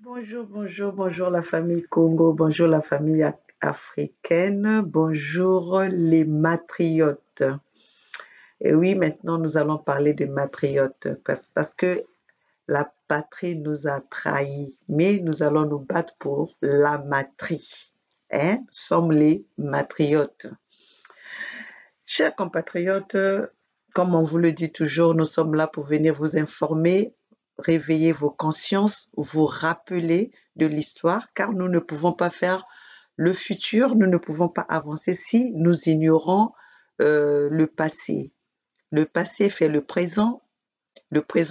Bonjour, bonjour, bonjour la famille Congo, bonjour la famille africaine, bonjour les matriotes. Et oui, maintenant nous allons parler des matriotes parce que la patrie nous a trahis, mais nous allons nous battre pour la matrie. Hein? Nous sommes les matriotes. Chers compatriotes, comme on vous le dit toujours, nous sommes là pour venir vous informer, réveiller vos consciences, vous rappeler de l'histoire, car nous ne pouvons pas faire le futur, nous ne pouvons pas avancer si nous ignorons le passé. Le passé fait le présent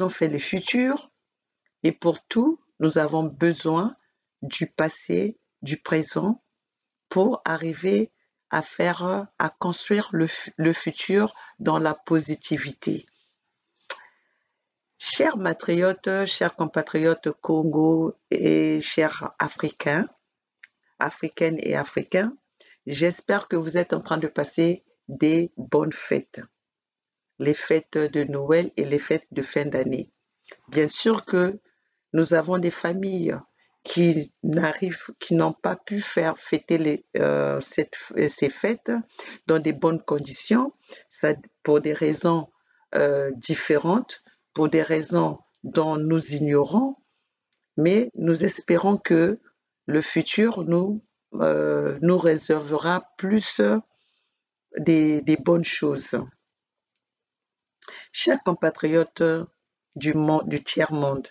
fait le futur, et pour tout, nous avons besoin du passé, du présent, pour arriver à construire le futur dans la positivité. Chers matriotes, chers compatriotes Congo et chers Africains, Africaines et Africains, j'espère que vous êtes en train de passer des bonnes fêtes, les fêtes de Noël et les fêtes de fin d'année. Bien sûr que nous avons des familles qui n'ont pas pu faire fêter ces fêtes dans des bonnes conditions, ça, pour des raisons différentes, pour des raisons dont nous ignorons, mais nous espérons que le futur nous réservera plus des bonnes choses. Chers compatriotes du tiers-monde,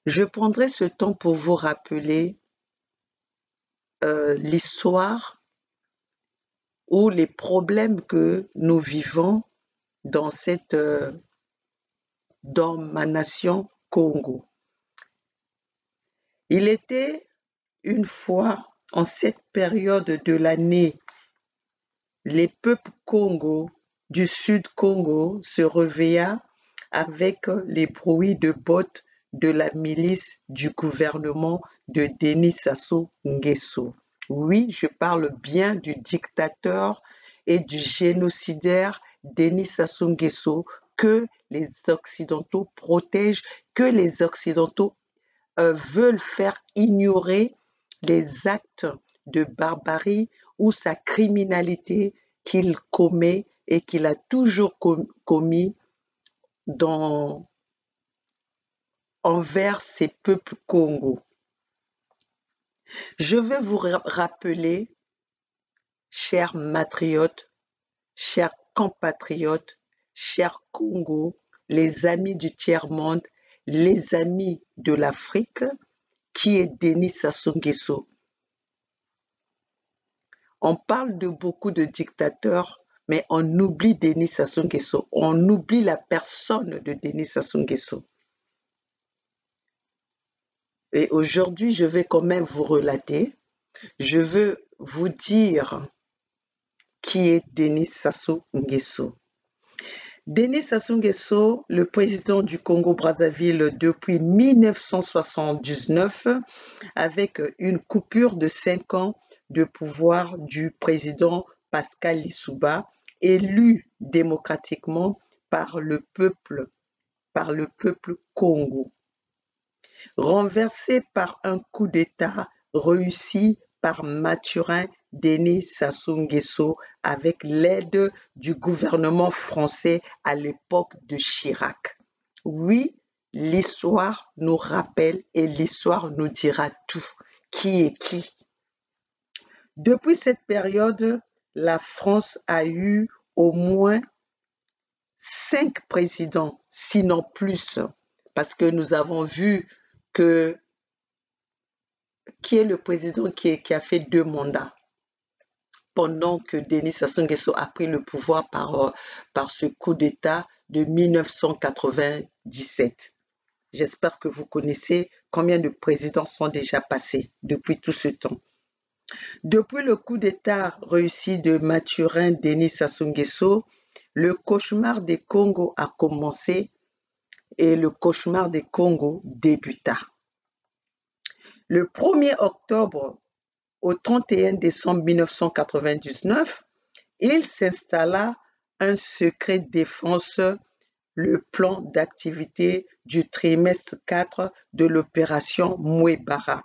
je prendrai ce temps pour vous rappeler l'histoire ou les problèmes que nous vivons dans dans ma nation Congo. Il était une fois, en cette période de l'année, les peuples Congo du Sud Congo se réveilla avec les bruits de bottes de la milice du gouvernement de Denis Sassou Nguesso. Oui, je parle bien du dictateur et du génocidaire Denis Sassou Nguesso que les Occidentaux protègent, que les Occidentaux veulent faire ignorer les actes de barbarie ou sa criminalité qu'il commet et qu'il a toujours commis envers ces peuples Congo. Je veux vous rappeler, chers matriotes, chers compatriotes, chers Congo, les amis du tiers-monde, les amis de l'Afrique, qui est Denis Sassou Nguesso. On parle de beaucoup de dictateurs, mais on oublie Denis Sassou Nguesso, on oublie la personne de Denis Sassou Nguesso. Et aujourd'hui, je vais quand même vous relater, je veux vous dire qui est Denis Sassou Nguesso. Denis Sassou Nguesso, le président du Congo-Brazzaville depuis 1979, avec une coupure de 5 ans de pouvoir du président Pascal Lissouba, élu démocratiquement par le peuple Congo. Renversé par un coup d'État réussi par Mathurin Denis Sassou Nguesso avec l'aide du gouvernement français à l'époque de Chirac. Oui, l'histoire nous rappelle et l'histoire nous dira tout. Qui est qui? Depuis cette période, la France a eu au moins 5 présidents, sinon plus, parce que nous avons vu que qui est le président qui a fait 2 mandats pendant que Denis Sassou Nguesso a pris le pouvoir par ce coup d'État de 1997. J'espère que vous connaissez combien de présidents sont déjà passés depuis tout ce temps. Depuis le coup d'État réussi de Mathurin Denis Sassou Nguesso, le cauchemar des Congo a commencé et le cauchemar des Congo débuta. Le 1er octobre au 31 décembre 1999, il s'installa un secret défense le plan d'activité du trimestre 4 de l'opération Mouebara.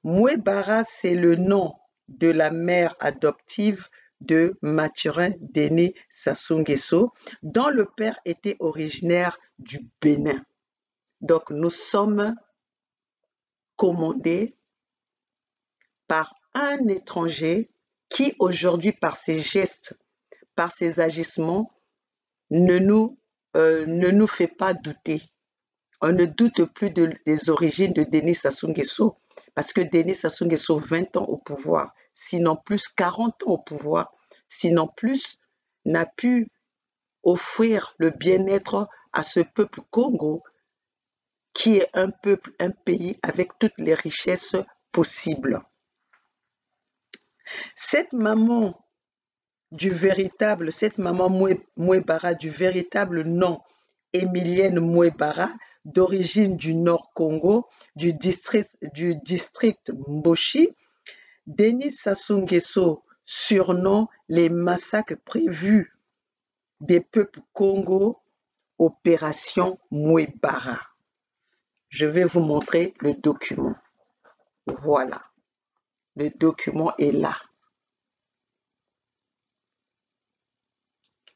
Mouebara, c'est le nom de la mère adoptive de Mathurin Denis Sassou Nguesso, dont le père était originaire du Bénin. Donc, nous sommes commandés par un étranger qui, aujourd'hui, par ses gestes, par ses agissements, ne nous fait pas douter. On ne doute plus des origines de Denis Sassou Nguesso, parce que Denis Sassou Nguesso, 20 ans au pouvoir, sinon plus 40 ans au pouvoir, sinon plus, n'a pu offrir le bien-être à ce peuple Congo, qui est un peuple, un pays avec toutes les richesses possibles. Cette maman Mouebara, du véritable nom Emilienne Mouebara, d'origine du Nord Congo, du district Mboshi, Denis Sassou Nguesso surnom les massacres prévus des peuples Congo, Opération Mouebara. Je vais vous montrer le document. Voilà, le document est là.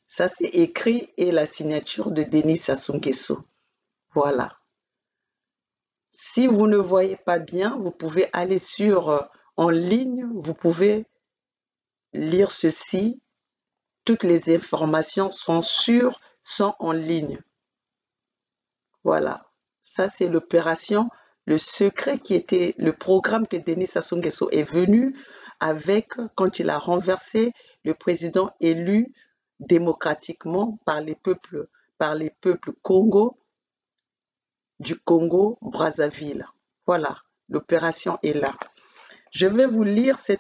Ça, c'est écrit et la signature de Denis Sassou Nguesso. Voilà. Si vous ne voyez pas bien, vous pouvez aller en ligne, vous pouvez lire ceci. Toutes les informations sont en ligne. Voilà. Ça, c'est l'opération, le secret qui était le programme que Denis Sassou Nguesso est venu avec quand il a renversé le président élu démocratiquement par les peuples Congo, du Congo-Brazzaville. Voilà, l'opération est là. Je vais vous lire ce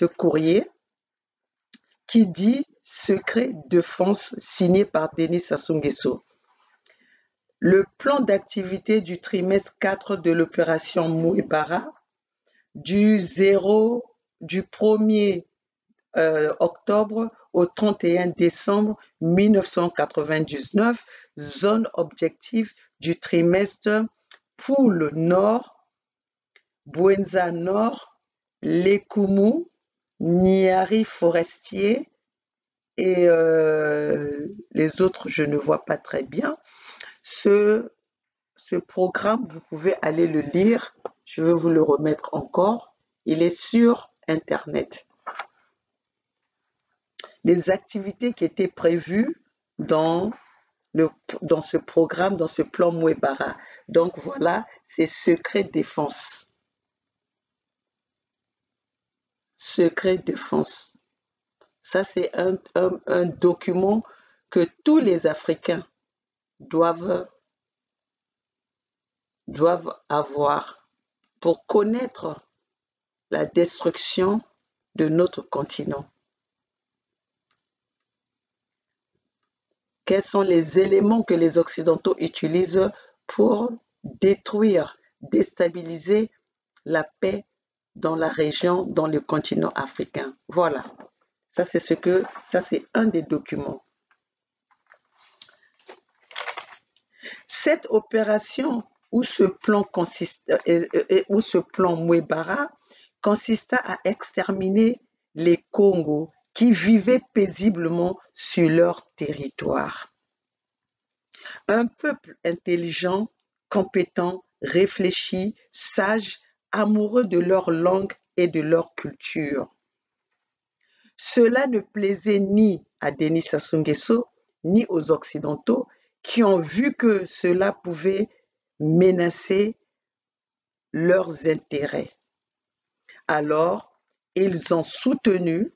courrier qui dit « Secret défense » signé par Denis Sassou Nguesso. Le plan d'activité du trimestre 4 de l'opération Mouebara du 1er octobre au 31 décembre 1999, zone objective du trimestre Poule Nord, Bouenza Nord, Lekumu, Niari Forestier et les autres, je ne vois pas très bien. Ce programme, vous pouvez aller le lire. Je vais vous le remettre encore. Il est sur Internet. Les activités qui étaient prévues dans ce programme, dans ce plan Mouebara. Donc voilà, c'est secret défense. Secret défense. Ça, c'est un document que tous les Africains doivent avoir pour connaître la destruction de notre continent. Quels sont les éléments que les Occidentaux utilisent pour détruire, déstabiliser la paix dans la région, dans le continent africain. Voilà. Ça, c'est un des documents. Cette opération où ce plan Mouebara consista à exterminer les Congos qui vivaient paisiblement sur leur territoire. Un peuple intelligent, compétent, réfléchi, sage, amoureux de leur langue et de leur culture. Cela ne plaisait ni à Denis Sassou Nguesso, ni aux Occidentaux, qui ont vu que cela pouvait menacer leurs intérêts. Alors, ils ont soutenu,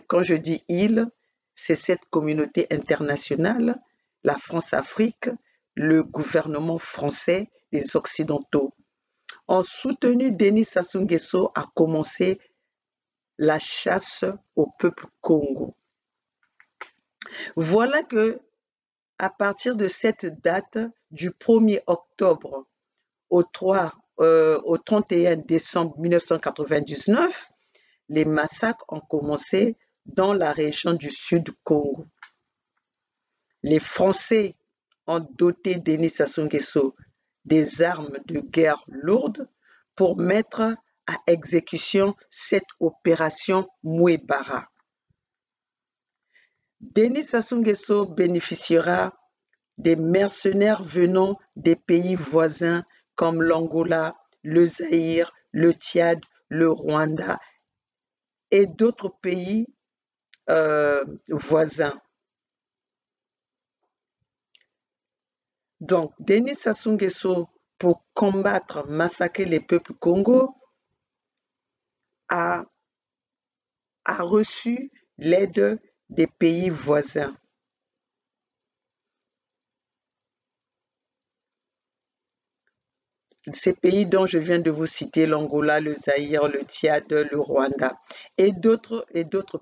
quand je dis ils, c'est cette communauté internationale, la France-Afrique, le gouvernement français, les Occidentaux, ont soutenu Denis Sassou Nguesso à commencer la chasse au peuple Congo. Voilà que, à partir de cette date du 1er octobre au 31 décembre 1999, les massacres ont commencé dans la région du Sud Congo. Les Français ont doté Denis Sassou Nguesso des armes de guerre lourdes pour mettre à exécution cette opération Mouebara. Denis Sassou Nguesso bénéficiera des mercenaires venant des pays voisins comme l'Angola, le Zaïre, le Tchad, le Rwanda et d'autres pays voisins. Donc, Denis Sassou Nguesso, pour combattre, massacrer les peuples Congo, a reçu l'aide des pays voisins. Ces pays dont je viens de vous citer, l'Angola, le Zaïre, le Tchad, le Rwanda et d'autres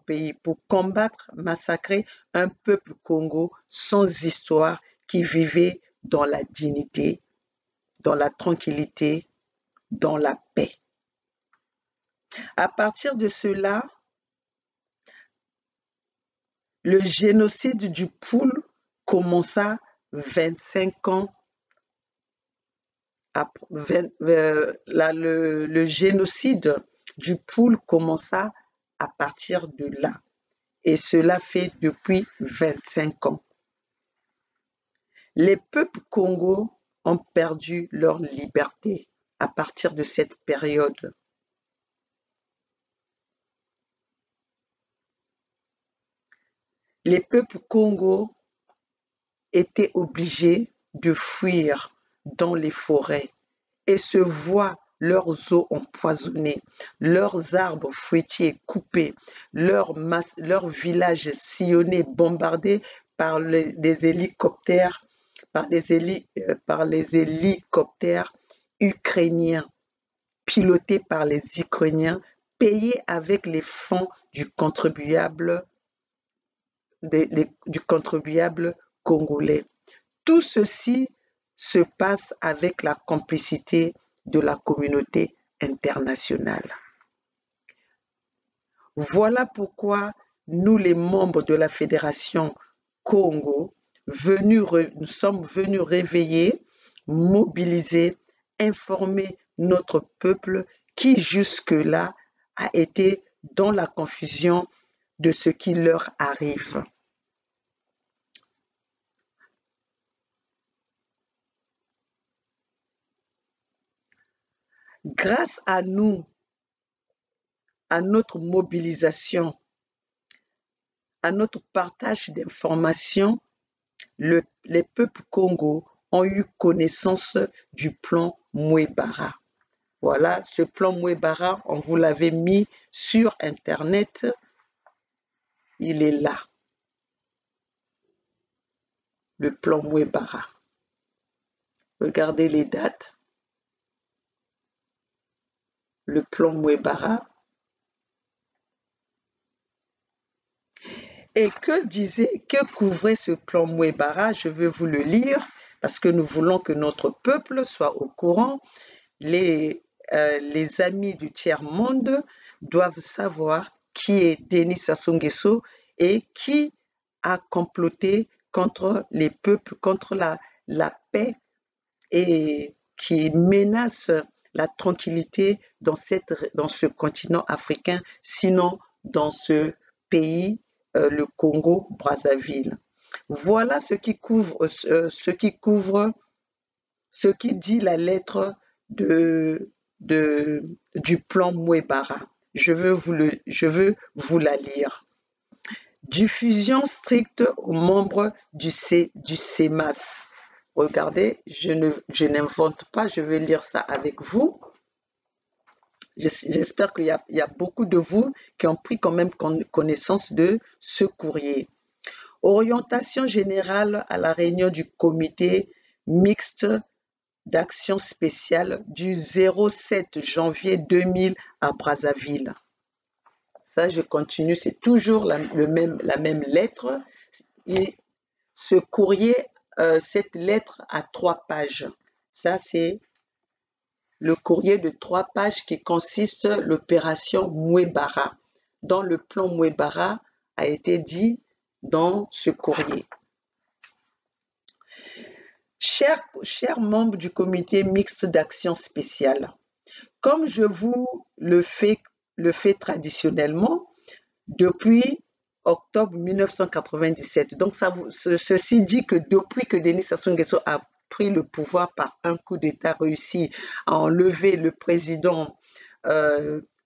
pays pour combattre, massacrer un peuple Congo sans histoire qui vivait dans la dignité, dans la tranquillité, dans la paix. À partir de cela, le génocide du Poul commença 25 ans le génocide du Poul commença à partir de là. Et cela fait depuis 25 ans. Les peuples congos ont perdu leur liberté à partir de cette période. Les peuples congos étaient obligés de fuir dans les forêts et se voient leurs eaux empoisonnées, leurs arbres fruitiers coupés, leurs villages sillonnés, bombardés par des hélicoptères, par les hélicoptères ukrainiens, pilotés par les Ukrainiens, payés avec les fonds du contribuable congolais. Tout ceci se passe avec la complicité de la communauté internationale. Voilà pourquoi nous, les membres de la Fédération Congo, nous sommes venus réveiller, mobiliser, informer notre peuple qui jusque-là a été dans la confusion de ce qui leur arrive. Grâce à nous, à notre mobilisation, à notre partage d'informations, les peuples congos ont eu connaissance du plan Mouebara. Voilà, ce plan Mouebara, on vous l'avait mis sur Internet. Il est là. Le plan Mouebara. Regardez les dates. Le plan Mouebara. Et que couvrait ce plan Mouebara? Je vais vous le lire parce que nous voulons que notre peuple soit au courant. Les amis du tiers-monde doivent savoir qui est Denis Sassou Nguesso et qui a comploté contre les peuples, contre la paix et qui menace la tranquillité dans ce continent africain, sinon dans ce pays, le Congo-Brazzaville. Voilà ce qui dit la lettre du plan Mouebara. Je veux vous la lire. Diffusion stricte aux membres du CEMAS. Regardez, je n'invente pas, je vais lire ça avec vous. J'espère qu'il y a beaucoup de vous qui ont pris quand même connaissance de ce courrier. Orientation générale à la réunion du comité mixte d'action spéciale du 07 janvier 2000 à Brazzaville. Ça, je continue, c'est toujours la même lettre. Et ce courrier, cette lettre a 3 pages. Ça, c'est le courrier de 3 pages qui consiste l'opération Mouebara. Dans le plan Mouebara a été dit dans ce courrier. Chers membres du comité mixte d'action spéciale, comme je vous le fais traditionnellement depuis octobre 1997. Donc, ceci dit que depuis que Denis Sassou Nguesso a pris le pouvoir par un coup d'État réussi à enlever le président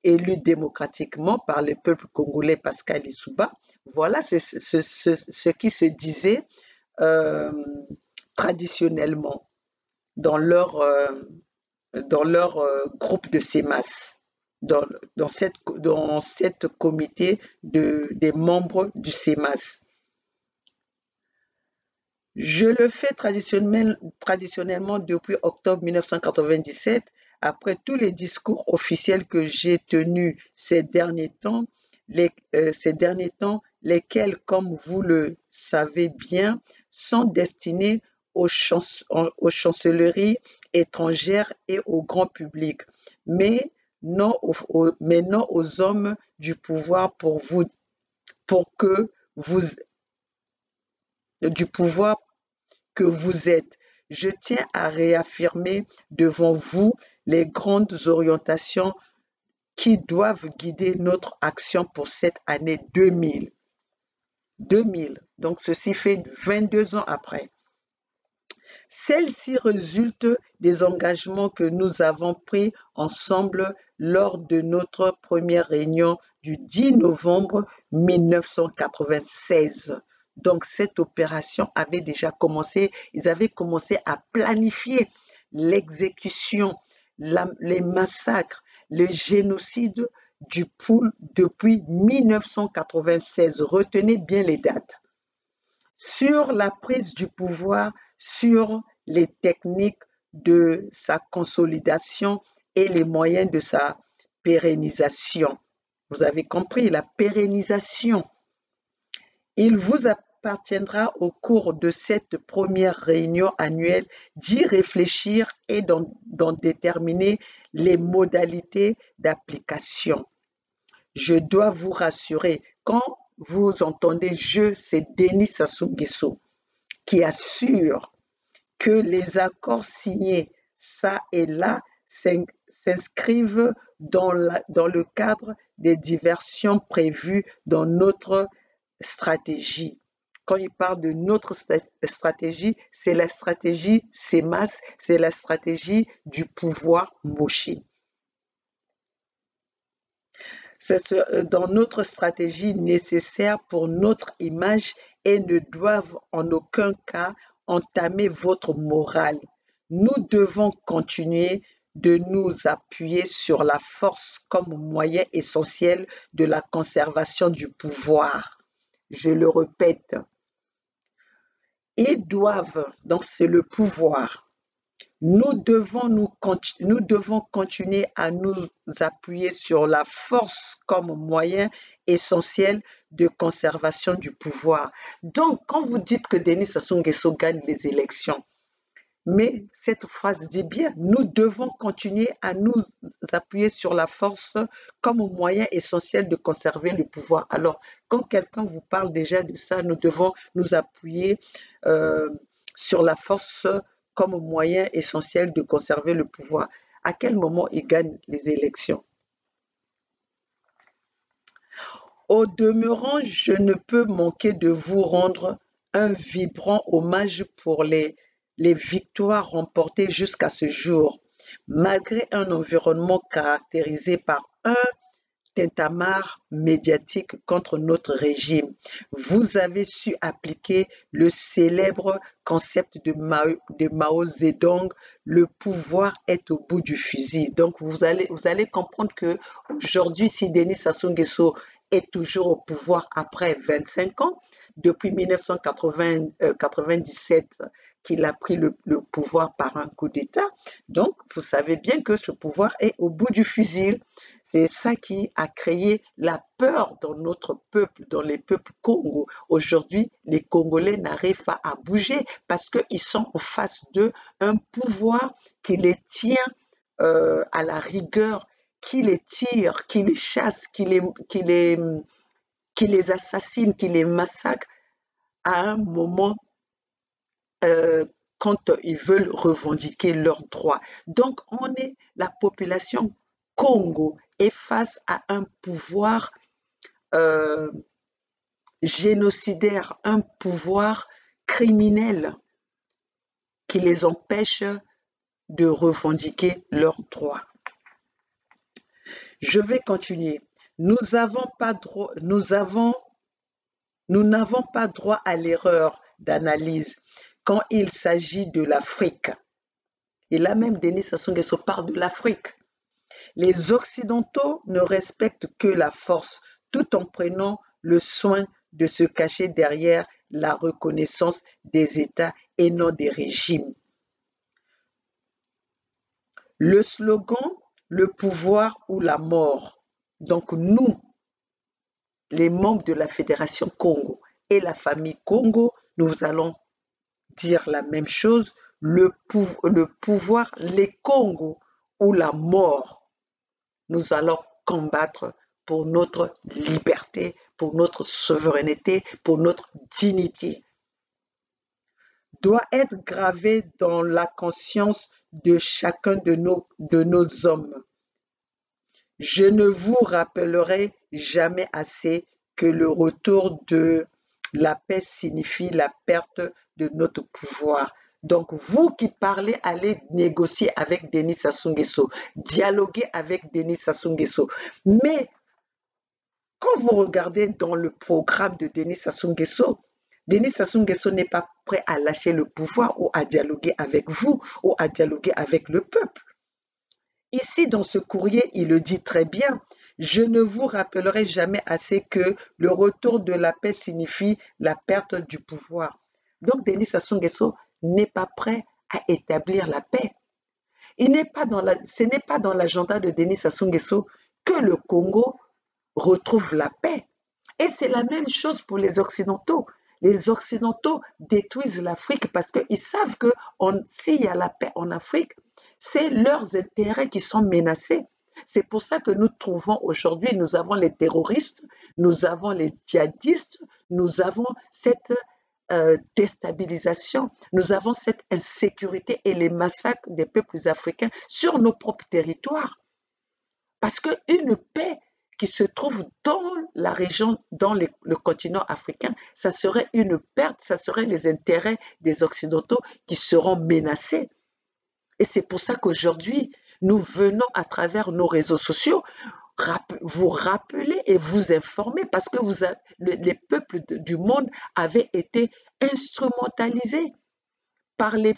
élu démocratiquement par le peuple congolais Pascal Lissouba, voilà ce qui se disait euh, traditionnellement dans leur groupe de CEMAS, dans cette comité des membres du CEMAS. Je le fais traditionnellement depuis octobre 1997, après tous les discours officiels que j'ai tenus ces derniers temps, lesquels, comme vous le savez bien, sont destinés aux chancelleries étrangères et au grand public, mais mais non aux hommes du pouvoir pour vous, du pouvoir que vous êtes. Je tiens à réaffirmer devant vous les grandes orientations qui doivent guider notre action pour cette année 2000. Donc ceci fait 22 ans après. Celle-ci résulte des engagements que nous avons pris ensemble lors de notre première réunion du 10 novembre 1996. Donc cette opération avait déjà commencé, ils avaient commencé à planifier l'exécution, les massacres, les génocides du Poul depuis 1996. Retenez bien les dates. Sur la prise du pouvoir, sur les techniques de sa consolidation et les moyens de sa pérennisation. Vous avez compris, la pérennisation. Il vous appartiendra au cours de cette première réunion annuelle d'y réfléchir et d'en déterminer les modalités d'application. Je dois vous rassurer, quand vous entendez je, c'est Denis Sassou Nguesso qui assure que les accords signés ça et là s'inscrivent dans le cadre des diversions prévues dans notre stratégie. Quand il parle de notre stratégie, c'est la stratégie CEMAS, c'est la stratégie du pouvoir Moshi. Dans notre stratégie nécessaire pour notre image et ne doivent en aucun cas entamer votre morale. Nous devons continuer de nous appuyer sur la force comme moyen essentiel de la conservation du pouvoir. Je le répète, ils doivent, donc c'est le pouvoir. Nous devons continuer à nous appuyer sur la force comme moyen essentiel de conservation du pouvoir. Donc, quand vous dites que Denis Sassou Nguesso gagne les élections, mais cette phrase dit bien, nous devons continuer à nous appuyer sur la force comme moyen essentiel de conserver le pouvoir. Alors, quand quelqu'un vous parle déjà de ça, nous devons nous appuyer sur la force comme moyen essentiel de conserver le pouvoir. À quel moment il gagne les élections? Au demeurant, je ne peux manquer de vous rendre un vibrant hommage pour les victoires remportées jusqu'à ce jour, malgré un environnement caractérisé par un tintamarre médiatique contre notre régime. Vous avez su appliquer le célèbre concept de Mao Zedong, le pouvoir est au bout du fusil. Donc vous allez comprendre que aujourd'hui, si Denis Sassou Nguesso est toujours au pouvoir après 25 ans, depuis 1997 qu'il a pris le pouvoir par un coup d'État. Donc, vous savez bien que ce pouvoir est au bout du fusil. C'est ça qui a créé la peur dans notre peuple, dans les peuples Congo. Aujourd'hui, les Congolais n'arrivent pas à bouger parce qu'ils sont en face d'eux un pouvoir qui les tient à la rigueur, qui les tire, qui les chasse, qui les assassine, qui les massacre à un moment quand ils veulent revendiquer leurs droits. Donc, la population Congo est face à un pouvoir génocidaire, un pouvoir criminel qui les empêche de revendiquer leurs droits. Je vais continuer. Nous n'avons pas droit à l'erreur d'analyse quand il s'agit de l'Afrique. Et là même, Denis Sassou Nguesso parle de l'Afrique. Les Occidentaux ne respectent que la force, tout en prenant le soin de se cacher derrière la reconnaissance des États et non des régimes. Le slogan « Le pouvoir ou la mort ». Donc nous, les membres de la Fédération Congo et la famille Congo, nous allons dire la même chose, le pouvoir, les Congos ou la mort. Nous allons combattre pour notre liberté, pour notre souveraineté, pour notre dignité. Doit être gravé dans la conscience de chacun de nos hommes. Je ne vous rappellerai jamais assez que le retour de la paix signifie la perte de notre pouvoir. Donc, vous qui parlez, allez négocier avec Denis Sassou Nguesso, dialoguer avec Denis Sassou Nguesso. Mais quand vous regardez dans le programme de Denis Sassou Nguesso n'est pas prêt à lâcher le pouvoir ou à dialoguer avec vous ou à dialoguer avec le peuple. Ici, dans ce courrier, il le dit très bien. Je ne vous rappellerai jamais assez que le retour de la paix signifie la perte du pouvoir. Donc, Denis Sassou Nguesso n'est pas prêt à établir la paix. Ce n'est pas dans l'agenda de Denis Sassou Nguesso que le Congo retrouve la paix. Et c'est la même chose pour les Occidentaux. Les Occidentaux détruisent l'Afrique parce qu'ils savent que s'il y a la paix en Afrique, c'est leurs intérêts qui sont menacés. C'est pour ça que nous trouvons aujourd'hui, nous avons les terroristes, nous avons les djihadistes, nous avons cette déstabilisation, nous avons cette insécurité et les massacres des peuples africains sur nos propres territoires. Parce qu'une paix qui se trouve dans la région, dans le continent africain, ça serait une perte, ça serait les intérêts des Occidentaux qui seront menacés. Et c'est pour ça qu'aujourd'hui, nous venons à travers nos réseaux sociaux vous rappeler et vous informer parce que les peuples du monde avaient été instrumentalisés par les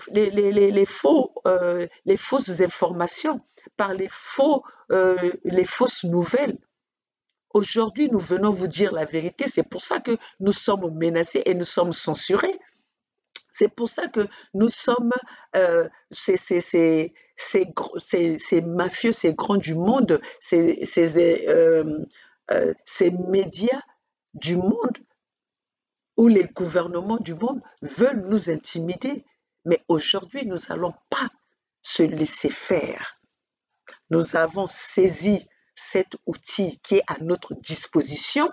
fausses informations, par les fausses nouvelles. Aujourd'hui, nous venons vous dire la vérité. C'est pour ça que nous sommes menacés et nous sommes censurés. C'est pour ça que nous sommes ces mafieux, ces grands du monde, ces médias du monde où les gouvernements du monde veulent nous intimider. Mais aujourd'hui, nous n'allons pas se laisser faire. Nous avons saisi cet outil qui est à notre disposition,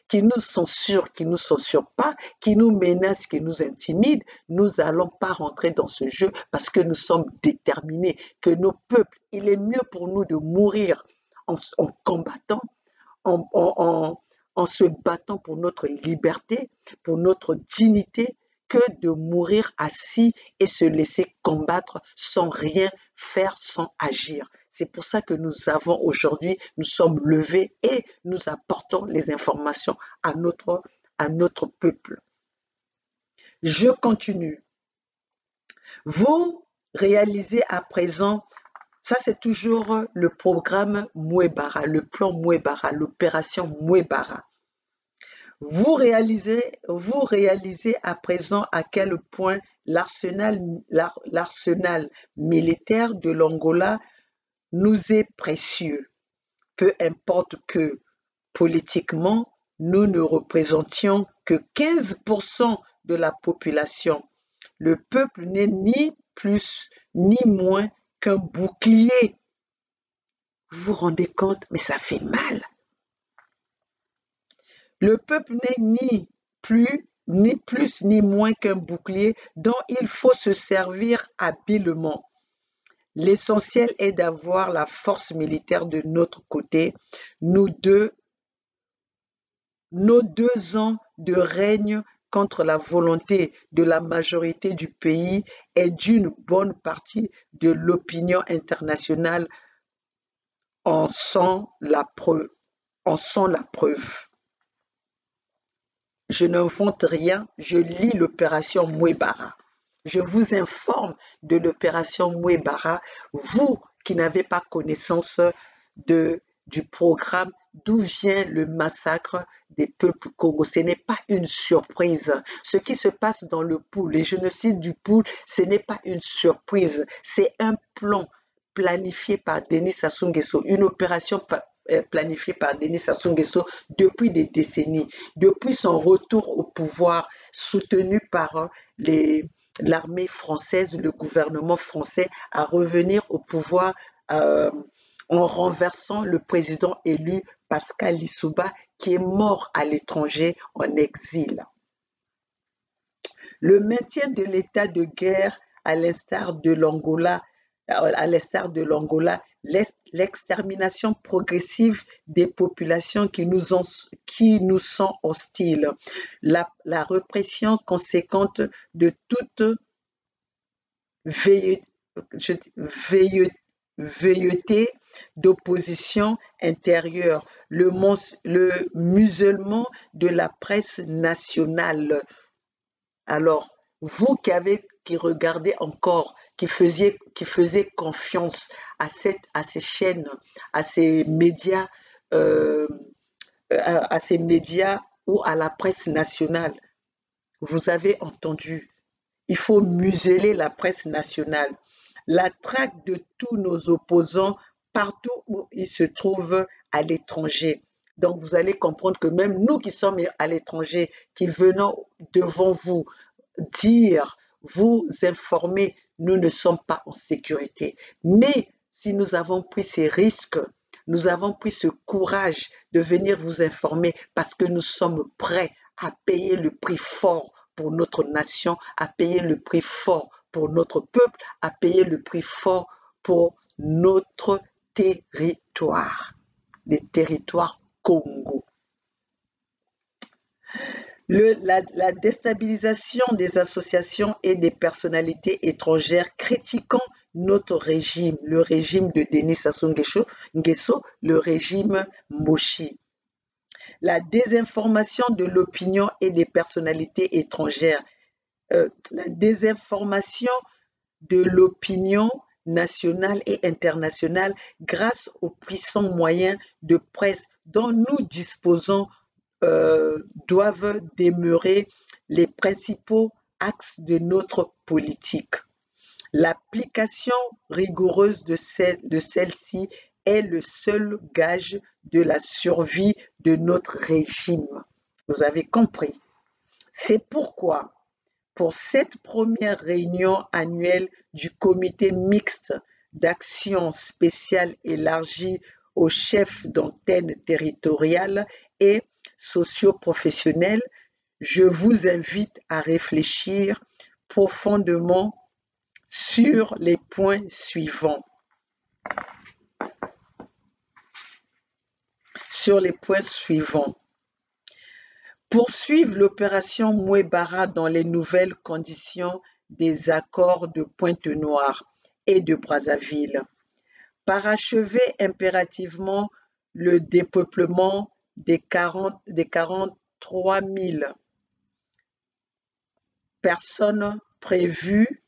qui nous censure, qui ne nous censure pas, qui nous menace, qui nous intimide. Nous n'allons pas rentrer dans ce jeu parce que nous sommes déterminés, que nos peuples, il est mieux pour nous de mourir en combattant, en se battant pour notre liberté, pour notre dignité, que de mourir assis et se laisser combattre sans rien faire, sans agir. C'est pour ça que nous avons aujourd'hui, nous sommes levés et nous apportons les informations à notre peuple. Je continue. Vous réalisez à présent, ça c'est toujours le programme Mouebara, le plan Mouebara, l'opération Mouebara. Vous réalisez à présent à quel point l'arsenal militaire de l'Angola nous est précieux. Peu importe que politiquement, nous ne représentions que 15% de la population. Le peuple n'est ni plus ni moins qu'un bouclier. Vous vous rendez compte? Mais ça fait mal. Le peuple n'est ni plus ni plus ni moins qu'un bouclier dont il faut se servir habilement. L'essentiel est d'avoir la force militaire de notre côté. Nos 2 ans de règne contre la volonté de la majorité du pays et d'une bonne partie de l'opinion internationale en sont la preuve. Je n'invente rien, je lis l'opération Mouebara. Je vous informe de l'opération Mouebara, vous qui n'avez pas connaissance du programme, d'où vient le massacre des peuples congolais. Ce n'est pas une surprise. Ce qui se passe dans le Poul, les génocides du Poul, ce n'est pas une surprise. C'est un plan planifié par Denis Sassou Nguesso, une opération planifiée par Denis Sassou Nguesso depuis des décennies, depuis son retour au pouvoir, soutenu par l'armée française, le gouvernement français, à revenir au pouvoir en renversant le président élu Pascal Lissouba, qui est mort à l'étranger en exil. Le maintien de l'état de guerre à l'instar de l'Angola, l'extermination progressive des populations qui nous sont hostiles, la répression conséquente de toute velléité d'opposition intérieure, le musulman de la presse nationale. Alors, vous qui regardez encore, qui faisiez confiance à ces chaînes, à ces médias, ou à la presse nationale, vous avez entendu, il faut museler la presse nationale. La traque de tous nos opposants partout où ils se trouvent à l'étranger. Donc, vous allez comprendre que même nous qui sommes à l'étranger, qui venons devant vous dire, vous informer, nous ne sommes pas en sécurité. Mais si nous avons pris ces risques, nous avons pris ce courage de venir vous informer parce que nous sommes prêts à payer le prix fort pour notre nation, à payer le prix fort pour notre peuple, à payer le prix fort pour notre territoire, les territoires Congo. La déstabilisation des associations et des personnalités étrangères critiquant notre régime, le régime de Denis Sassou Nguesso, le régime Moshi. La désinformation de l'opinion et des personnalités étrangères. La désinformation de l'opinion nationale et internationale grâce aux puissants moyens de presse dont nous disposons doivent demeurer les principaux axes de notre politique. L'application rigoureuse de celle-ci est le seul gage de la survie de notre régime. Vous avez compris. C'est pourquoi, pour cette première réunion annuelle du comité mixte d'action spéciale élargie aux chefs d'antenne territoriale et socio-professionnels, je vous invite à réfléchir profondément sur les points suivants. Poursuivre l'opération Mouebara dans les nouvelles conditions des accords de Pointe-Noire et de Brazzaville. Parachever impérativement le dépeuplement des 43 000 personnes prévues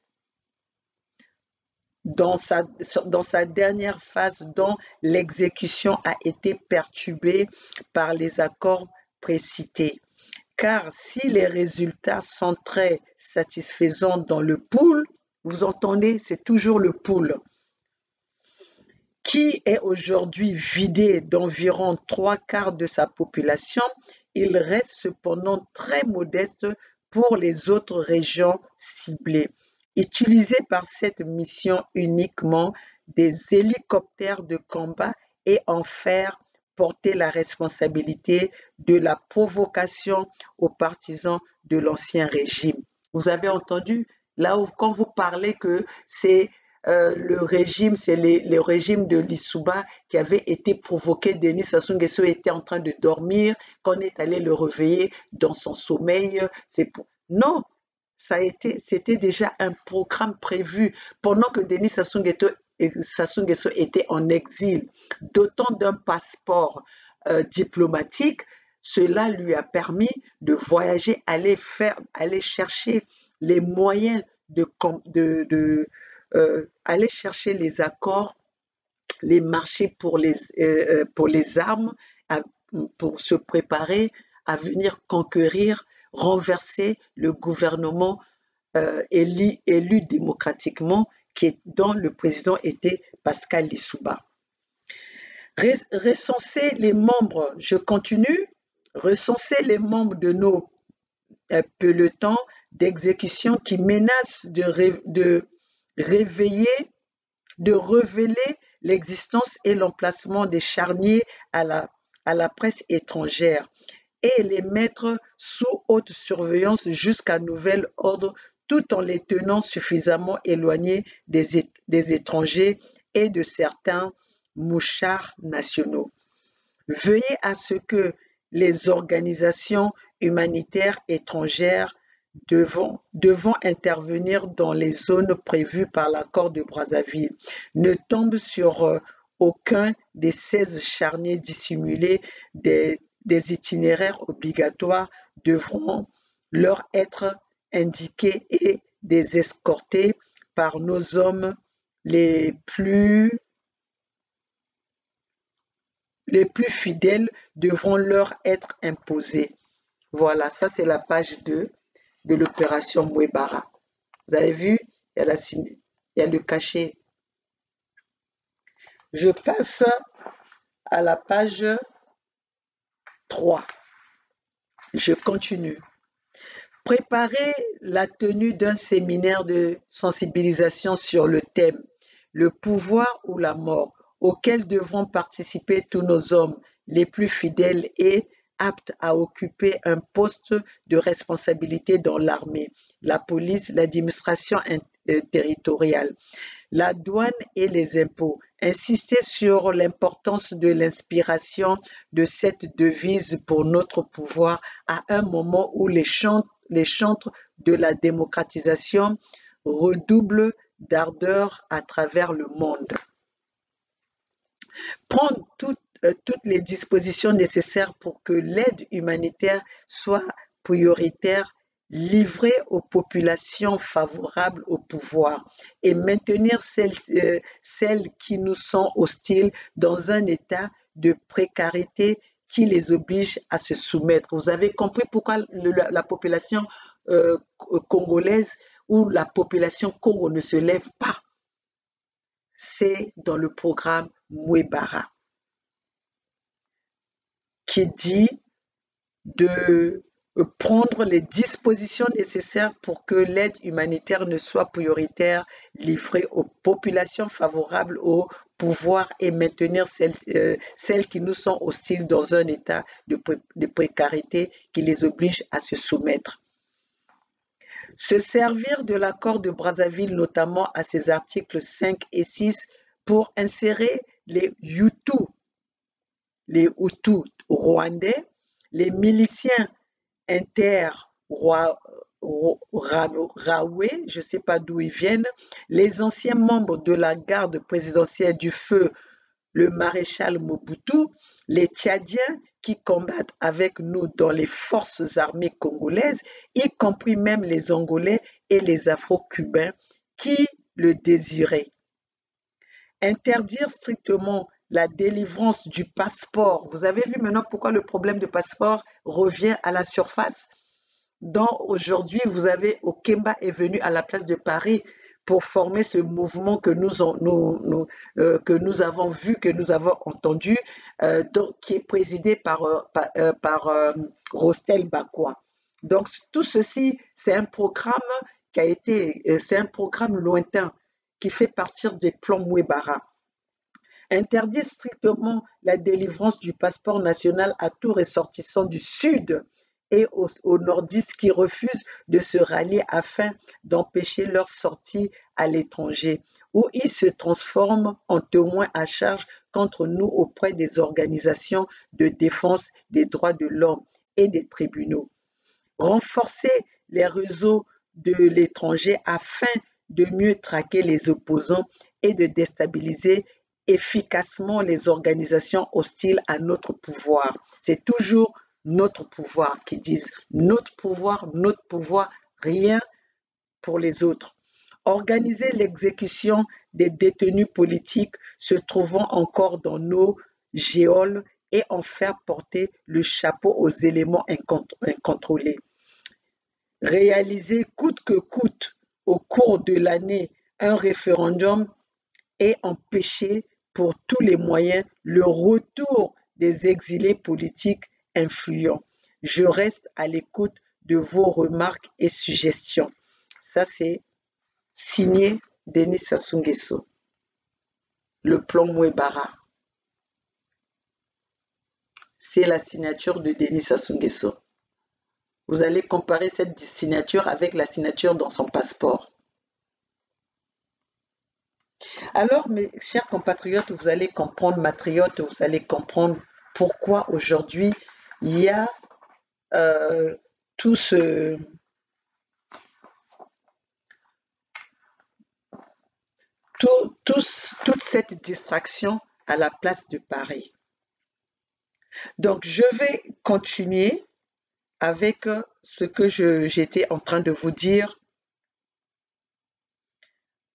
dans sa dernière phase dont l'exécution a été perturbée par les accords précités. Car si les résultats sont très satisfaisants dans le Poul, vous entendez, c'est toujours le Poul, qui est aujourd'hui vidé d'environ 3/4 de sa population, il reste cependant très modeste pour les autres régions ciblées. Utilisés par cette mission uniquement des hélicoptères de combat et en fer porter la responsabilité de la provocation aux partisans de l'ancien régime. Vous avez entendu, là où quand vous parlez que c'est le régime, c'est le régime de Lissouba qui avait été provoqué. Denis Sassou Nguesso était en train de dormir, qu'on est allé le réveiller dans son sommeil. Non, c'était déjà un programme prévu pendant que Denis Sassou Nguesso était en exil, dotant d'un passeport diplomatique. Cela lui a permis de voyager, aller chercher les moyens aller chercher les accords, les marchés pour les armes, pour se préparer à venir conquérir, renverser le gouvernement élu démocratiquement, dont le président était Pascal Lissouba. Recenser les membres, je continue, recenser les membres de nos pelotons d'exécution qui menacent de révéler l'existence et l'emplacement des charniers à la presse étrangère et les mettre sous haute surveillance jusqu'à nouvel ordre, tout en les tenant suffisamment éloignés des étrangers et de certains mouchards nationaux. Veuillez à ce que les organisations humanitaires étrangères devant intervenir dans les zones prévues par l'accord de Brazzaville ne tombent sur aucun des 16 charniers dissimulés. Des itinéraires obligatoires devront leur être indiqués et des escortés par nos hommes les plus fidèles devront leur être imposés. Voilà, ça c'est la page 2 de l'opération Mouebara. Vous avez vu, il y a le cachet. Je passe à la page 3. Je continue. Préparer la tenue d'un séminaire de sensibilisation sur le thème « Le pouvoir ou la mort » auquel devront participer tous nos hommes les plus fidèles et aptes à occuper un poste de responsabilité dans l'armée, la police, l'administration territoriale, la douane et les impôts. Insister sur l'importance de l'inspiration de cette devise pour notre pouvoir à un moment où les chantres de la démocratisation redoublent d'ardeur à travers le monde. Prendre toutes les dispositions nécessaires pour que l'aide humanitaire soit prioritaire, livrée aux populations favorables au pouvoir et maintenir celles qui nous sont hostiles dans un état de précarité qui les oblige à se soumettre. Vous avez compris pourquoi la population congolaise ou la population Congo ne se lève pas. C'est dans le programme Mouebara qui dit de prendre les dispositions nécessaires pour que l'aide humanitaire ne soit prioritaire, livrée aux populations favorables au pouvoir et maintenir celles qui nous sont hostiles dans un état de précarité qui les oblige à se soumettre. Se servir de l'accord de Brazzaville, notamment à ses articles 5 et 6, pour insérer les Hutus rwandais, les miliciens inter-raoué, je ne sais pas d'où ils viennent, les anciens membres de la garde présidentielle du feu, le maréchal Mobutu, les Tchadiens qui combattent avec nous dans les forces armées congolaises, y compris même les Angolais et les Afro-Cubains qui le désiraient. Interdire strictement la délivrance du passeport. Vous avez vu maintenant pourquoi le problème de passeport revient à la surface. Donc aujourd'hui, vous avez Okemba est venu à la place de Paris pour former ce mouvement que nous avons vu, que nous avons entendu, qui est présidé par Rostel Bakwa. Donc tout ceci, c'est un programme c'est un programme lointain qui fait partir des plans Mouebara. Interdit strictement la délivrance du passeport national à tout ressortissant du Sud et aux nordistes qui refusent de se rallier afin d'empêcher leur sortie à l'étranger, où ils se transforment en témoins à charge contre nous auprès des organisations de défense des droits de l'homme et des tribunaux. Renforcer les réseaux de l'étranger afin de mieux traquer les opposants et de déstabiliser efficacement les organisations hostiles à notre pouvoir. C'est toujours notre pouvoir qui disent notre pouvoir, rien pour les autres. Organiser l'exécution des détenus politiques se trouvant encore dans nos géoles et en faire porter le chapeau aux éléments incontrôlés. Réaliser coûte que coûte au cours de l'année un référendum et empêcher pour tous les moyens le retour des exilés politiques influents. Je reste à l'écoute de vos remarques et suggestions. Ça, c'est signé Denis Sassou Nguesso, le plan Mouebara. C'est la signature de Denis Sassou Nguesso. Vous allez comparer cette signature avec la signature dans son passeport. Alors, mes chers compatriotes, vous allez comprendre, matriotes, vous allez comprendre pourquoi aujourd'hui il y a toute cette distraction à la place de Paris. Donc, je vais continuer avec ce que j'étais en train de vous dire.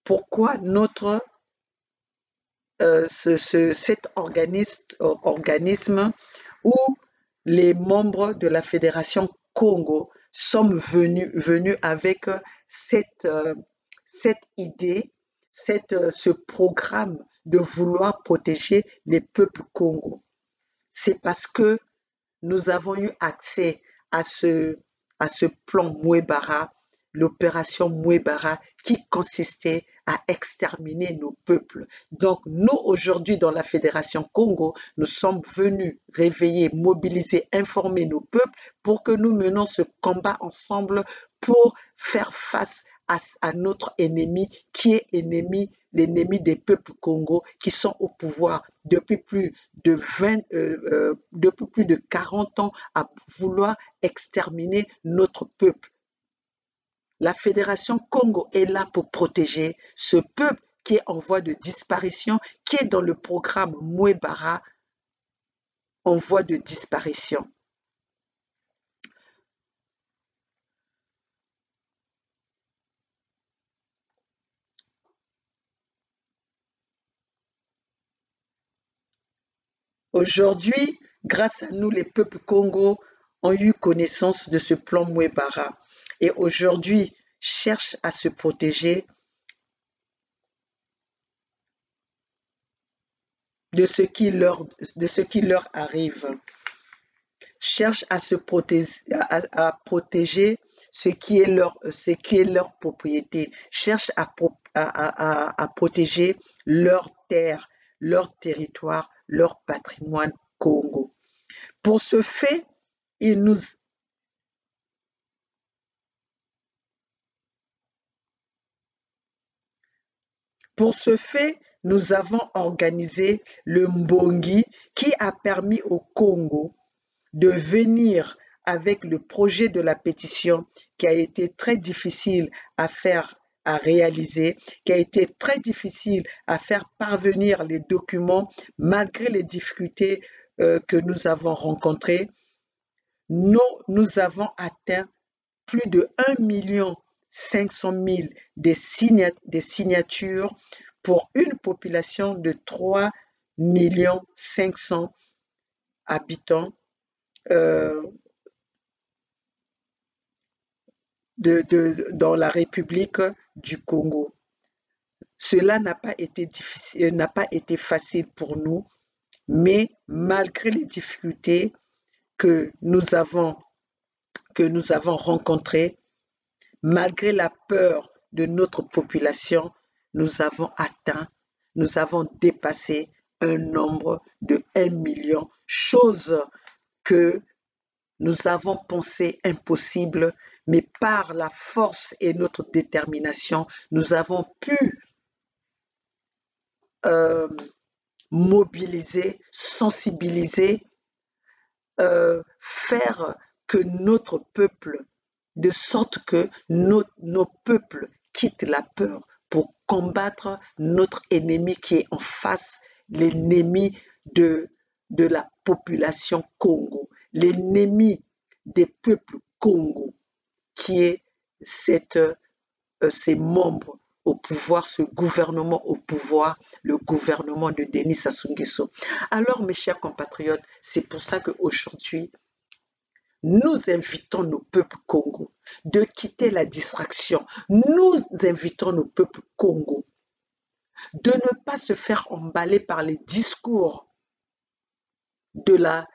Pourquoi cet organisme où les membres de la Fédération Congo sont venus avec cette idée, ce programme de vouloir protéger les peuples congos. C'est parce que nous avons eu accès à ce plan Mouebara, l'opération Mouebara, qui consistait à exterminer nos peuples. Donc, nous, aujourd'hui, dans la Fédération Congo, nous sommes venus réveiller, mobiliser, informer nos peuples pour que nous menions ce combat ensemble pour faire face à notre ennemi, qui est l'ennemi des peuples congos qui sont au pouvoir depuis plus de 40 ans à vouloir exterminer notre peuple. La Fédération Congo est là pour protéger ce peuple qui est en voie de disparition, qui est dans le programme Mouebara en voie de disparition. Aujourd'hui, grâce à nous, les peuples congos ont eu connaissance de ce plan Mouebara et aujourd'hui cherchent à se protéger de ce qui leur arrive, cherchent à se protéger, à protéger ce qui est leur propriété, cherchent à protéger leur terre, leur territoire, leur patrimoine Congo. Pour ce fait, nous avons organisé le Mbongi qui a permis au Congo de venir avec le projet de la pétition qui a été très difficile à réaliser, qui a été très difficile à faire parvenir les documents malgré les difficultés que nous avons rencontrées. Nous avons atteint plus de 1,5 million des signatures pour une population de 3,5 millions habitants dans la République du Congo. Cela n'a pas été difficile, n'a pas été facile pour nous, mais malgré les difficultés que nous avons rencontrées, malgré la peur de notre population, nous avons atteint, nous avons dépassé un nombre de 1 million, chose que nous avons pensé impossible, mais par la force et notre détermination, nous avons pu euh, mobiliser, sensibiliser, faire que notre peuple, de sorte que nos peuples quittent la peur pour combattre notre ennemi qui est en face, l'ennemi de la population Congo, l'ennemi des peuples Congo, qui est ces membres au pouvoir, ce gouvernement au pouvoir, le gouvernement de Denis Sassou Nguesso. Alors, mes chers compatriotes, c'est pour ça qu'aujourd'hui, nous invitons nos peuples Congo de quitter la distraction. Nous invitons nos peuples Congo de ne pas se faire emballer par les discours de la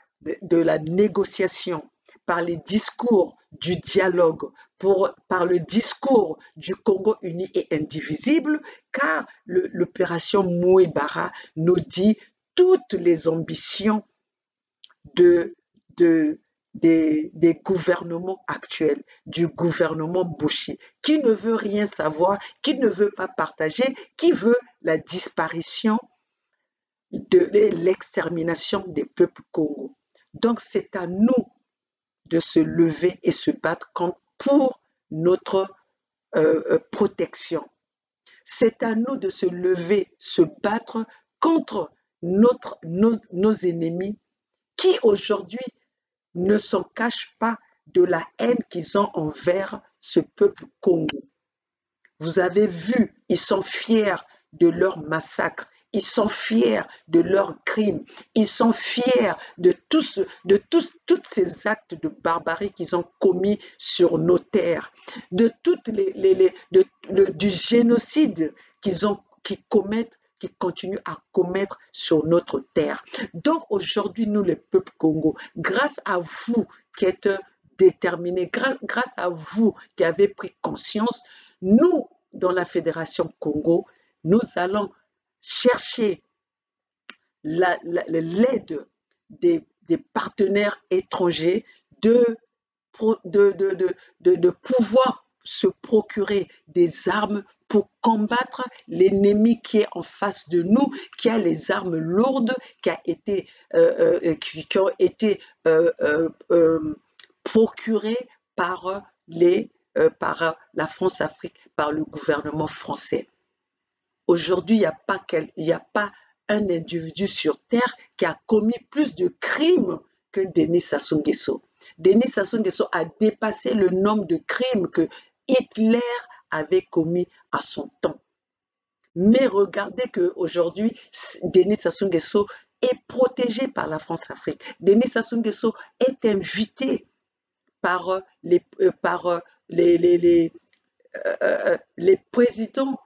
négociation, par les discours du dialogue, par le discours du Congo uni et indivisible, car l'opération Mouébara nous dit toutes les ambitions des gouvernements actuels, du gouvernement Bouchi, qui ne veut rien savoir, qui ne veut pas partager, qui veut la disparition de l'extermination des peuples Congo. Donc c'est à nous de se lever et se battre pour notre protection. C'est à nous de se lever, se battre contre nos ennemis qui aujourd'hui ne s'en cachent pas de la haine qu'ils ont envers ce peuple Congo. Vous avez vu, ils sont fiers de leur massacre, ils sont fiers de leurs crimes, ils sont fiers de tous ces actes de barbarie qu'ils ont commis sur nos terres, de du génocide qu'ils commettent, qui continuent à commettre sur notre terre. Donc aujourd'hui, nous, les peuples Congo, grâce à vous qui êtes déterminés, grâce à vous qui avez pris conscience, nous, dans la Fédération Congo, nous allons chercher l'aide des partenaires étrangers de pouvoir se procurer des armes pour combattre l'ennemi qui est en face de nous, qui a les armes lourdes, qui ont été procurées par la France-Afrique, par le gouvernement français. Aujourd'hui, il n'y a pas un individu sur Terre qui a commis plus de crimes que Denis Sassou Nguesso. Denis Sassou Nguesso a dépassé le nombre de crimes que Hitler avait commis à son temps. Mais regardez qu'aujourd'hui, Denis Sassou Nguesso est protégé par la France-Afrique. Denis Sassou Nguesso est invité par les présidents,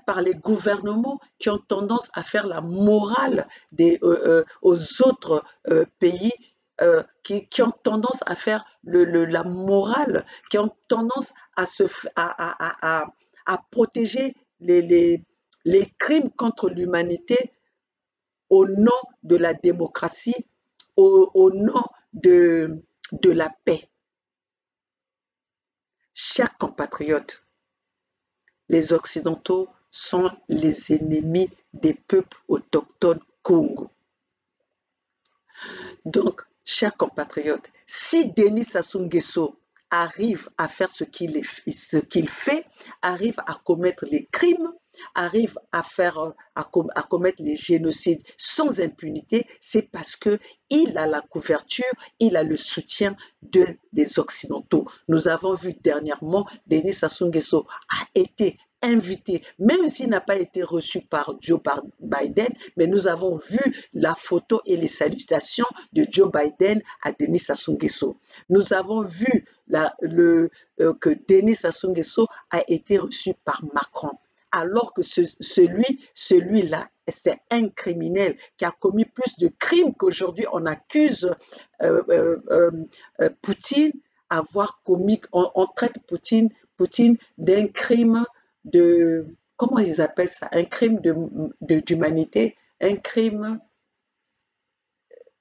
par les gouvernements qui ont tendance à faire la morale aux autres pays, qui ont tendance à faire la morale, qui ont tendance à protéger les crimes contre l'humanité au nom de la démocratie, au nom de la paix. Chers compatriotes, les Occidentaux sont les ennemis des peuples autochtones Congo. Donc, chers compatriotes, si Denis Sassou Nguesso arrive à faire ce qu'il fait, arrive à commettre les crimes, arrive à commettre les génocides sans impunité, c'est parce qu'il a la couverture, il a le soutien des Occidentaux. Nous avons vu dernièrement, Denis Sassou Nguesso a été invité, même s'il n'a pas été reçu par Joe Biden, mais nous avons vu la photo et les salutations de Joe Biden à Denis Sassou Nguesso. Nous avons vu que Denis Sassou Nguesso a été reçu par Macron, alors que celui-là, c'est un criminel qui a commis plus de crimes qu'aujourd'hui on accuse Poutine avoir commis. On traite Poutine d'un crime comment ils appellent ça, un crime d'humanité, un crime,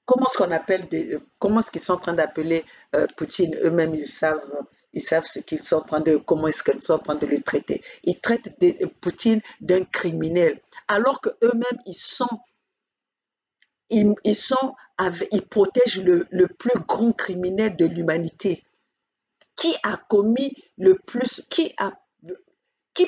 comment est-ce qu'on appelle comment est-ce qu'ils sont en train d'appeler Poutine eux-mêmes, ils savent ce qu'ils sont en train de, comment est-ce qu'ils sont en train de le traiter. Ils traitent Poutine d'un criminel, alors que eux-mêmes ils protègent le plus grand criminel de l'humanité. Qui a commis le plus, qui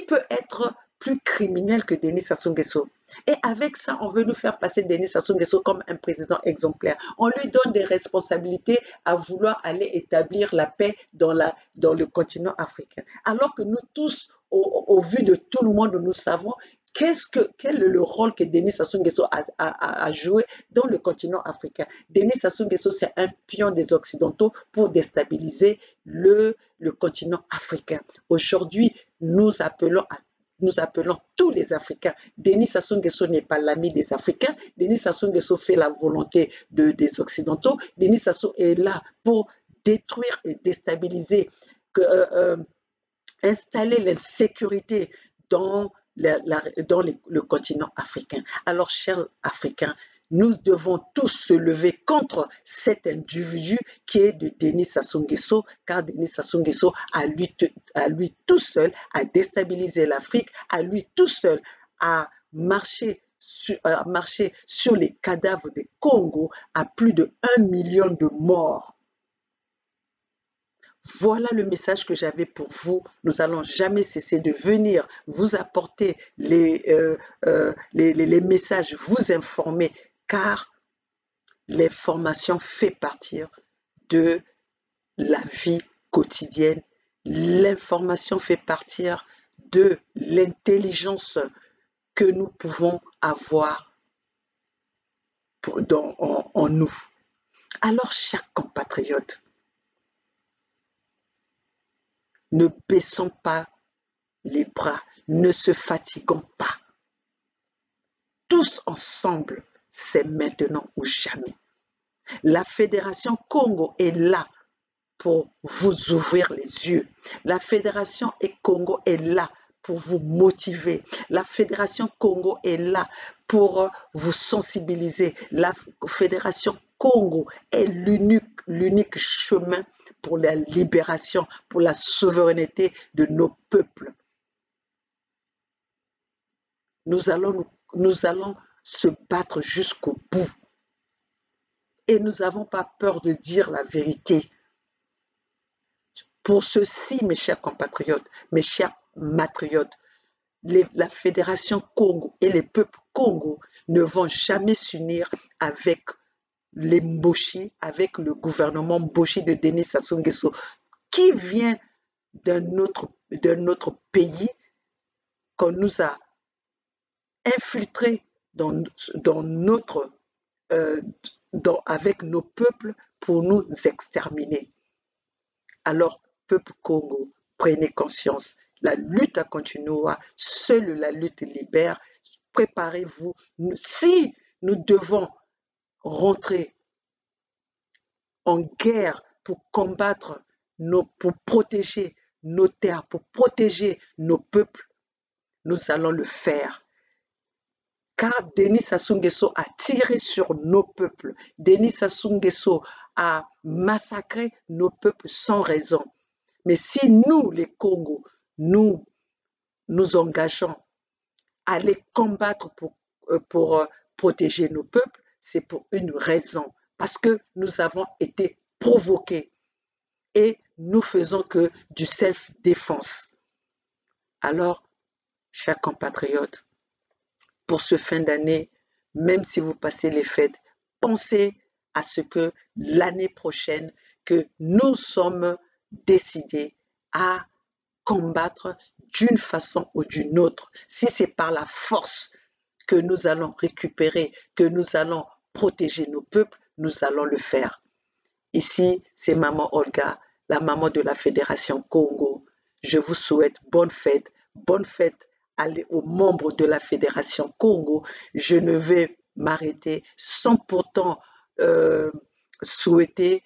peut être plus criminel que Denis Sassou Nguesso? Et avec ça, on veut nous faire passer Denis Sassou Nguesso comme un président exemplaire. On lui donne des responsabilités à vouloir aller établir la paix dans le continent africain. Alors que nous tous, au vu de tout le monde, nous savons quel est le rôle que Denis Sassou Nguesso a joué dans le continent africain. Denis Sassou Nguesso, c'est un pion des Occidentaux pour déstabiliser le continent africain. Aujourd'hui, nous appelons tous les Africains. Denis Sassou Nguesso n'est pas l'ami des Africains. Denis Sassou Nguesso fait la volonté des Occidentaux. Denis Sassou est là pour détruire et déstabiliser, installer l'insécurité dans le continent africain. Alors, chers Africains, nous devons tous se lever contre cet individu qui est de Denis Sassou Nguesso, car Denis Sassou Nguesso, à lui tout seul, a déstabilisé l'Afrique, à lui tout seul, a marché sur les cadavres des Congo à plus de 1 million de morts. Voilà le message que j'avais pour vous. Nous n'allons jamais cesser de venir vous apporter les messages, vous informer, car l'information fait partie de la vie quotidienne. L'information fait partie de l'intelligence que nous pouvons avoir en nous. Alors, chers compatriotes, ne baissons pas les bras, ne se fatiguons pas. Tous ensemble, c'est maintenant ou jamais. La Fédération Congo est là pour vous ouvrir les yeux. La Fédération Congo est là pour vous motiver. La Fédération Congo est là pour vous sensibiliser. La Fédération Congo est l'unique chemin pour la libération, pour la souveraineté de nos peuples. Nous allons se battre jusqu'au bout. Et nous n'avons pas peur de dire la vérité. Pour ceci, mes chers compatriotes, mes chers matriotes, la Fédération Congo et les peuples Congo ne vont jamais s'unir avec les Mboshi, avec le gouvernement Mboshi de Denis Sassou Nguesso, qui vient d'un autre pays qu'on nous a infiltré avec nos peuples pour nous exterminer. Alors, peuple Congo, prenez conscience. La lutte continuera. Seule la lutte libère. Préparez-vous. Si nous devons rentrer en guerre pour combattre, pour protéger nos terres, pour protéger nos peuples, nous allons le faire. Car Denis Sassou Nguesso a tiré sur nos peuples. Denis Sassou Nguesso a massacré nos peuples sans raison. Mais si nous, les Congos, nous engageons à les combattre pour protéger nos peuples, c'est pour une raison. Parce que nous avons été provoqués et nous faisons que du self-défense. Alors, chers compatriotes, pour ce fin d'année, même si vous passez les fêtes, pensez à ce que l'année prochaine, que nous sommes décidés à combattre d'une façon ou d'une autre. Si c'est par la force que nous allons récupérer, que nous allons protéger nos peuples, nous allons le faire. Ici, c'est Maman Olga, la maman de la Fédération Congo. Je vous souhaite bonne fête aux membres de la Fédération Congo. Je ne vais m'arrêter sans pourtant souhaiter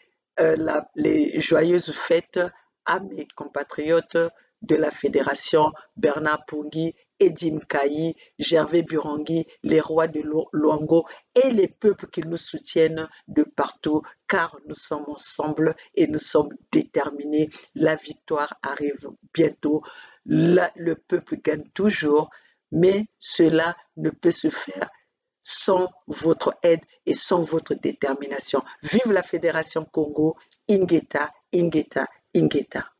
les joyeuses fêtes à mes compatriotes de la Fédération Bernard Pungui Edim Kayi, Gervais Burangi, les rois de Luango et les peuples qui nous soutiennent de partout, car nous sommes ensemble et nous sommes déterminés. La victoire arrive bientôt. Le peuple gagne toujours, mais cela ne peut se faire sans votre aide et sans votre détermination. Vive la Fédération Congo, Ingeta, Ingeta, Ingeta.